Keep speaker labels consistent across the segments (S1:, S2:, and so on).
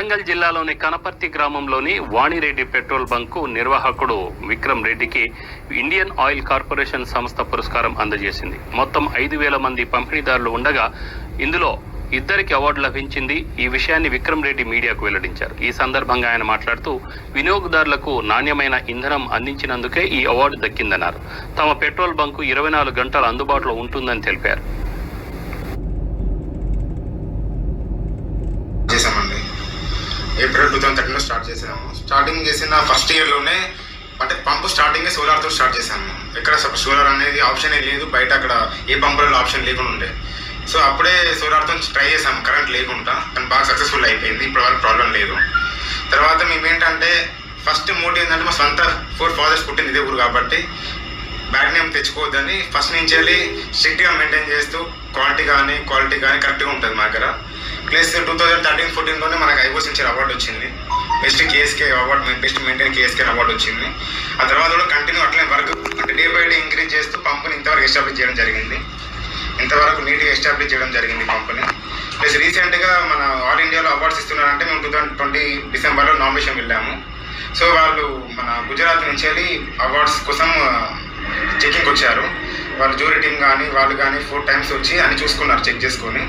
S1: వరంగల్ జిల్లాలోని కనపర్తి గ్రామంలోని Vani Reddy petrol bunk నిర్వాహకుడు విక్రమ్ రెడ్డికి ఇండియన్ ఆయిల్ కార్పొరేషన్ సంస్థ పురస్కారం అందజేసింది. మొత్తం 5,000 మంది పంపిణీదారులు ఉండగా ఇందులో ఇద్దరికి అవార్డు లభించింది. ఈ విషయాన్ని విక్రమ్ రెడ్డి మీడియాకు వెల్లడించారు. ఈ సందర్భంగా ఆయన మాట్లాడుతూ వినియోగదారులకు నాణ్యమైన ఇంధనం అందించినందుకే ఈ అవార్డు దక్కిందన్నారు. తమ పెట్రోల్ బంకు 24 గంటలు అందుబాటులో ఉంటుందని తెలిపారు.
S2: ఏప్రిల్ 2013 స్టార్ట్ చేసాము. స్టార్టింగ్ చేసిన ఫస్ట్ ఇయర్లోనే అంటే పంపు స్టార్టింగ్ సోలార్తో స్టార్ట్ చేశాము. ఎక్కడ సోలార్ అనేది ఆప్షన్ లేదు, బయట అక్కడ ఏ పంపులలో ఆప్షన్ లేకుండా ఉండే. సో అప్పుడే సోలార్తో ట్రై చేసాము కరెంట్ లేకుండా, కానీ బాగా సక్సెస్ఫుల్ అయిపోయింది. ఇప్పుడు వరకు ప్రాబ్లం లేదు. తర్వాత మేము ఏంటంటే ఫస్ట్ మోటివ్ ఏంటంటే మా సొంత 4 ఫాదర్స్ పుట్టింది ఇదే ఊరు కాబట్టి బ్యాడ్ నేమ్ తెచ్చుకోవద్దని ఫస్ట్ నుంచి వెళ్ళి స్ట్రిక్ట్గా మెయింటైన్ చేస్తూ క్వాలిటీ కానీ కరెక్ట్గా ఉంటుంది మా దగ్గర. ప్లస్ 2013-14లోనే మనకు ఐఓసి నుంచి అవార్డు వచ్చింది. Best KSK award, best maintain KSK award వచ్చింది. ఆ తర్వాత కూడా కంటిన్యూ అట్లనే వర్క్ అంటే డే బై డే ఇంక్రీజ్ చేస్తూ పంపుని ఇంతవరకు ఎస్టాబ్లిష్ చేయడం జరిగింది. ఇంతవరకు నీట్గా ఎస్టాబ్లిష్ చేయడం జరిగింది పంపుని. ప్లస్ రీసెంట్గా మన ఆల్ ఇండియాలో అవార్డ్స్ ఇస్తున్నారంటే మేము 2020 డిసెంబర్లో నామినేషన్ వెళ్ళాము. సో వాళ్ళు మన గుజరాత్ నుంచి వెళ్ళి అవార్డ్స్ కోసం చెకింగ్కి వచ్చారు. వాళ్ళు జ్యూరీ టీమ్ కానీ వాళ్ళు కానీ 4 టైమ్స్ వచ్చి అని చూసుకున్నారు, చెక్ చేసుకొని.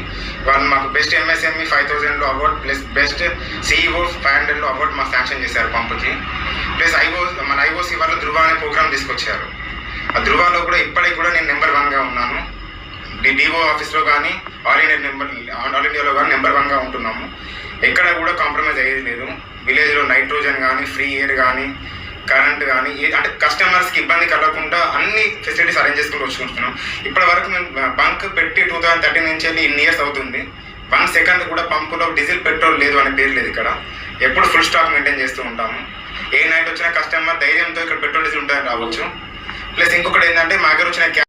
S2: వాళ్ళు మాకు బెస్ట్ ఎంఎస్ఎంఈ 5,000లో అవార్డు, ప్లస్ బెస్ట్ సిఇఓ 500లో అవార్డు మాకు శాంక్షన్ చేశారు పంపుకి. ప్లస్ మన ఐఓసి వాళ్ళు ధృవ అనే ప్రోగ్రామ్ తీసుకొచ్చారు. ఆ ధృవలో కూడా ఇప్పటికి కూడా నేను నెంబర్ 1గా ఉన్నాను. డిఓ ఆఫీస్లో కానీ ఆల్ ఇండియాలో కానీ నెంబర్ 1గా ఉంటున్నాము. ఎక్కడ కూడా కాంప్రమైజ్ అయ్యేది లేదు. విలేజ్లో నైట్రోజన్ కానీ, ఫ్రీ ఎయిర్ కానీ, కరెంట్ కానీ, అంటే కస్టమర్స్కి ఇబ్బంది కలగకుండా అన్ని ఫెసిలిటీస్ అరేంజ్ చేసుకుంటూ వచ్చుకుంటున్నాం. ఇప్పటి వరకు మేము బంక్ పెట్టి 2013 నుంచి వెళ్ళి ఇన్ని ఇయర్స్ అవుతుంది. 1 సెకండ్ కూడా పంపులో డీజిల్ పెట్రోల్ లేదు అనే పేరు లేదు ఇక్కడ. ఎప్పుడు ఫుల్ స్టాక్ మెయింటైన్ చేస్తూ ఉంటాము. ఏ నైట్ వచ్చిన కస్టమర్ ధైర్యంతో ఇక్కడ పెట్రోల్ డీజిల్ ఉంటాయని రావచ్చు. ప్లస్ ఇంకొకటి ఏంటంటే మా దగ్గర వచ్చిన